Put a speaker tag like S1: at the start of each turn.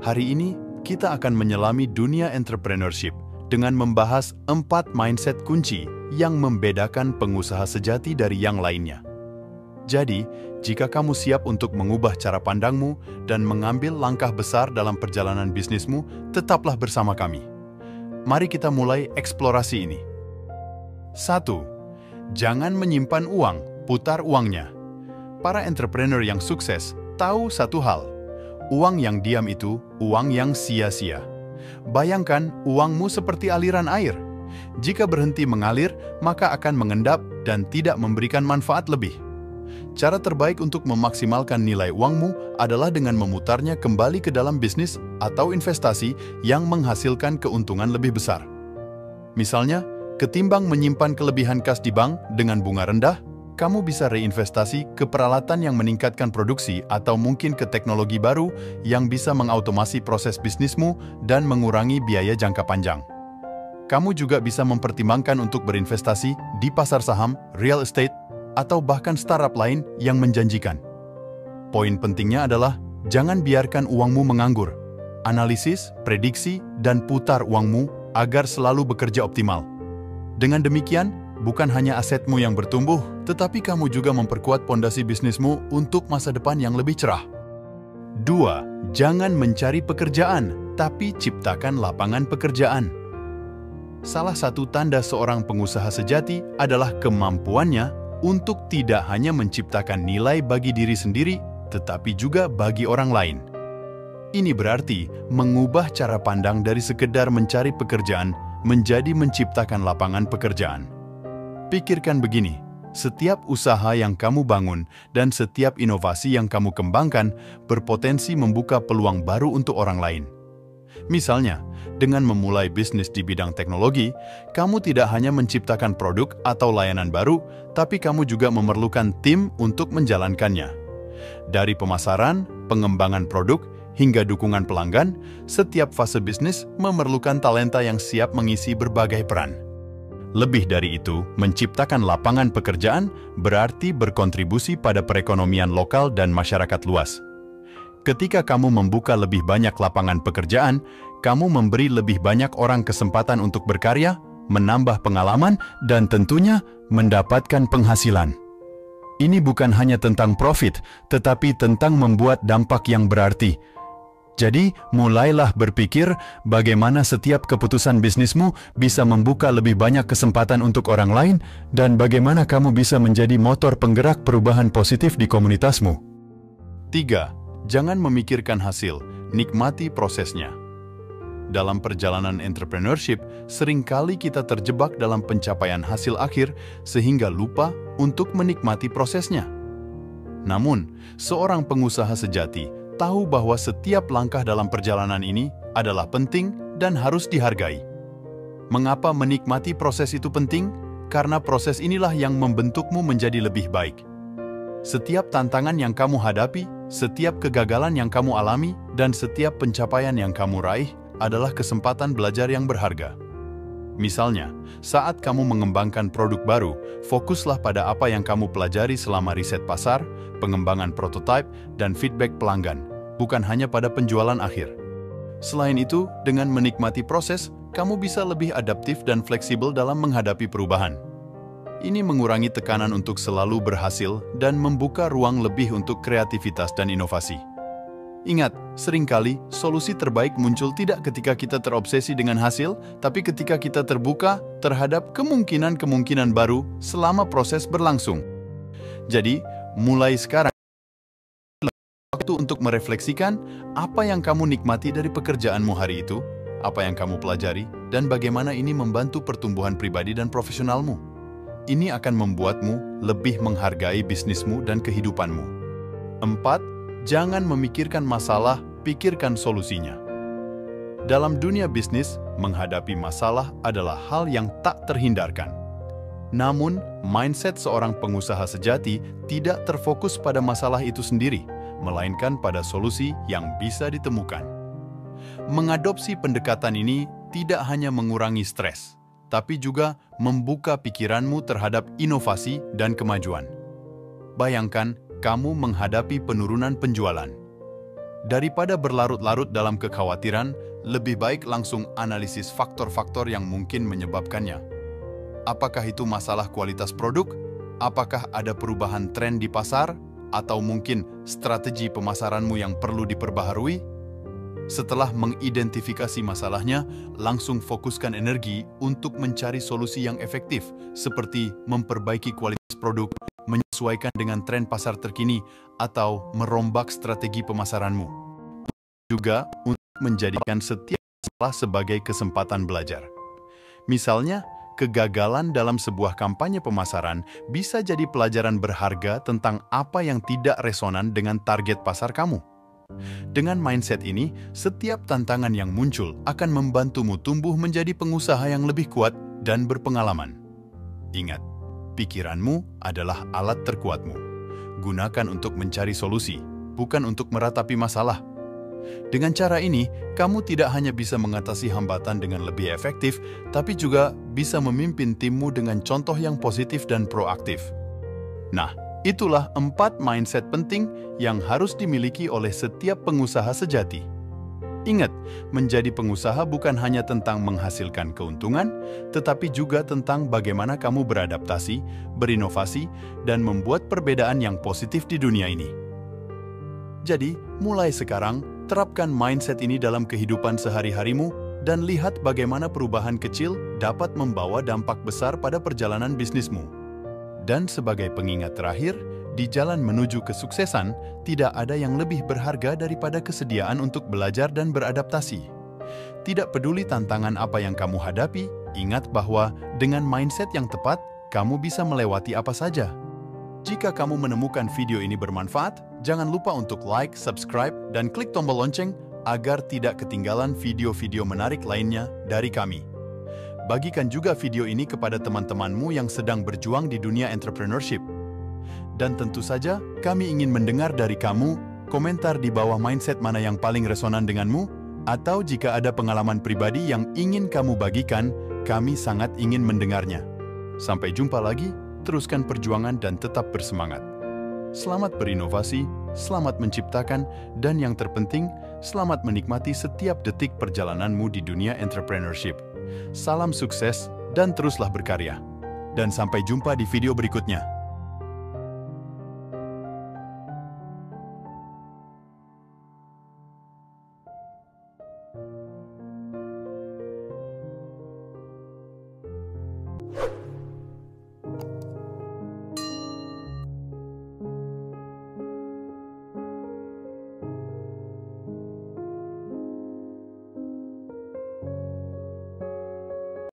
S1: Hari ini, kita akan menyelami dunia entrepreneurship dengan membahas 4 mindset kunci yang membedakan pengusaha sejati dari yang lainnya. Jadi, jika kamu siap untuk mengubah cara pandangmu dan mengambil langkah besar dalam perjalanan bisnismu, tetaplah bersama kami. Mari kita mulai eksplorasi ini. 1. Jangan menyimpan uang, putar uangnya. Para entrepreneur yang sukses tahu satu hal, uang yang diam itu uang yang sia-sia. Bayangkan uangmu seperti aliran air. Jika berhenti mengalir, maka akan mengendap dan tidak memberikan manfaat lebih. Cara terbaik untuk memaksimalkan nilai uangmu adalah dengan memutarnya kembali ke dalam bisnis atau investasi yang menghasilkan keuntungan lebih besar. Misalnya, ketimbang menyimpan kelebihan kas di bank dengan bunga rendah, kamu bisa reinvestasi ke peralatan yang meningkatkan produksi atau mungkin ke teknologi baru yang bisa mengautomasi proses bisnismu dan mengurangi biaya jangka panjang. Kamu juga bisa mempertimbangkan untuk berinvestasi di pasar saham, real estate, atau bahkan startup lain yang menjanjikan. Poin pentingnya adalah, jangan biarkan uangmu menganggur. Analisis, prediksi, dan putar uangmu agar selalu bekerja optimal. Dengan demikian, bukan hanya asetmu yang bertumbuh, tetapi kamu juga memperkuat pondasi bisnismu untuk masa depan yang lebih cerah. 2. Jangan mencari pekerjaan, tapi ciptakan lapangan pekerjaan. Salah satu tanda seorang pengusaha sejati adalah kemampuannya untuk tidak hanya menciptakan nilai bagi diri sendiri, tetapi juga bagi orang lain. Ini berarti mengubah cara pandang dari sekedar mencari pekerjaan menjadi menciptakan lapangan pekerjaan. Pikirkan begini, setiap usaha yang kamu bangun dan setiap inovasi yang kamu kembangkan berpotensi membuka peluang baru untuk orang lain. Misalnya, dengan memulai bisnis di bidang teknologi, kamu tidak hanya menciptakan produk atau layanan baru, tapi kamu juga memerlukan tim untuk menjalankannya. Dari pemasaran, pengembangan produk, hingga dukungan pelanggan, setiap fase bisnis memerlukan talenta yang siap mengisi berbagai peran. Lebih dari itu, menciptakan lapangan pekerjaan berarti berkontribusi pada perekonomian lokal dan masyarakat luas. Ketika kamu membuka lebih banyak lapangan pekerjaan, kamu memberi lebih banyak orang kesempatan untuk berkarya, menambah pengalaman, dan tentunya mendapatkan penghasilan. Ini bukan hanya tentang profit, tetapi tentang membuat dampak yang berarti. Jadi, mulailah berpikir bagaimana setiap keputusan bisnismu bisa membuka lebih banyak kesempatan untuk orang lain dan bagaimana kamu bisa menjadi motor penggerak perubahan positif di komunitasmu. 3. Jangan memikirkan hasil, nikmati prosesnya. Dalam perjalanan entrepreneurship, seringkali kita terjebak dalam pencapaian hasil akhir sehingga lupa untuk menikmati prosesnya. Namun, seorang pengusaha sejati tahu bahwa setiap langkah dalam perjalanan ini adalah penting dan harus dihargai. Mengapa menikmati proses itu penting? Karena proses inilah yang membentukmu menjadi lebih baik. Setiap tantangan yang kamu hadapi, setiap kegagalan yang kamu alami, dan setiap pencapaian yang kamu raih adalah kesempatan belajar yang berharga. Misalnya, saat kamu mengembangkan produk baru, fokuslah pada apa yang kamu pelajari selama riset pasar, pengembangan prototipe, dan feedback pelanggan, bukan hanya pada penjualan akhir. Selain itu, dengan menikmati proses, kamu bisa lebih adaptif dan fleksibel dalam menghadapi perubahan. Ini mengurangi tekanan untuk selalu berhasil dan membuka ruang lebih untuk kreativitas dan inovasi. Ingat, seringkali solusi terbaik muncul tidak ketika kita terobsesi dengan hasil, tapi ketika kita terbuka terhadap kemungkinan-kemungkinan baru selama proses berlangsung. Jadi, mulai sekarang, waktu untuk merefleksikan apa yang kamu nikmati dari pekerjaanmu hari itu, apa yang kamu pelajari, dan bagaimana ini membantu pertumbuhan pribadi dan profesionalmu. Ini akan membuatmu lebih menghargai bisnismu dan kehidupanmu. 4. Jangan memikirkan masalah, pikirkan solusinya. Dalam dunia bisnis, menghadapi masalah adalah hal yang tak terhindarkan. Namun, mindset seorang pengusaha sejati tidak terfokus pada masalah itu sendiri, melainkan pada solusi yang bisa ditemukan. Mengadopsi pendekatan ini tidak hanya mengurangi stres, tapi juga membuka pikiranmu terhadap inovasi dan kemajuan. Bayangkan, kamu menghadapi penurunan penjualan. Daripada berlarut-larut dalam kekhawatiran, lebih baik langsung analisis faktor-faktor yang mungkin menyebabkannya. Apakah itu masalah kualitas produk? Apakah ada perubahan tren di pasar? Atau mungkin strategi pemasaranmu yang perlu diperbaharui? Setelah mengidentifikasi masalahnya, langsung fokuskan energi untuk mencari solusi yang efektif, seperti memperbaiki kualitas produk, menyesuaikan dengan tren pasar terkini, atau merombak strategi pemasaranmu. Juga untuk menjadikan setiap masalah sebagai kesempatan belajar. Misalnya, kegagalan dalam sebuah kampanye pemasaran bisa jadi pelajaran berharga tentang apa yang tidak resonan dengan target pasar kamu. Dengan mindset ini, setiap tantangan yang muncul akan membantumu tumbuh menjadi pengusaha yang lebih kuat dan berpengalaman. Ingat, pikiranmu adalah alat terkuatmu. Gunakan untuk mencari solusi, bukan untuk meratapi masalah. Dengan cara ini, kamu tidak hanya bisa mengatasi hambatan dengan lebih efektif, tapi juga bisa memimpin timmu dengan contoh yang positif dan proaktif. Nah, itulah 4 mindset penting yang harus dimiliki oleh setiap pengusaha sejati. Ingat, menjadi pengusaha bukan hanya tentang menghasilkan keuntungan, tetapi juga tentang bagaimana kamu beradaptasi, berinovasi, dan membuat perbedaan yang positif di dunia ini. Jadi, mulai sekarang, terapkan mindset ini dalam kehidupan sehari-harimu dan lihat bagaimana perubahan kecil dapat membawa dampak besar pada perjalanan bisnismu. Dan sebagai pengingat terakhir, di jalan menuju kesuksesan, tidak ada yang lebih berharga daripada kesediaan untuk belajar dan beradaptasi. Tidak peduli tantangan apa yang kamu hadapi, ingat bahwa dengan mindset yang tepat, kamu bisa melewati apa saja. Jika kamu menemukan video ini bermanfaat, jangan lupa untuk like, subscribe, dan klik tombol lonceng agar tidak ketinggalan video-video menarik lainnya dari kami. Bagikan juga video ini kepada teman-temanmu yang sedang berjuang di dunia entrepreneurship. Dan tentu saja, kami ingin mendengar dari kamu, komentar di bawah mindset mana yang paling resonan denganmu, atau jika ada pengalaman pribadi yang ingin kamu bagikan, kami sangat ingin mendengarnya. Sampai jumpa lagi, teruskan perjuangan dan tetap bersemangat. Selamat berinovasi, selamat menciptakan, dan yang terpenting, selamat menikmati setiap detik perjalananmu di dunia entrepreneurship. Salam sukses dan teruslah berkarya. Dan sampai jumpa di video berikutnya.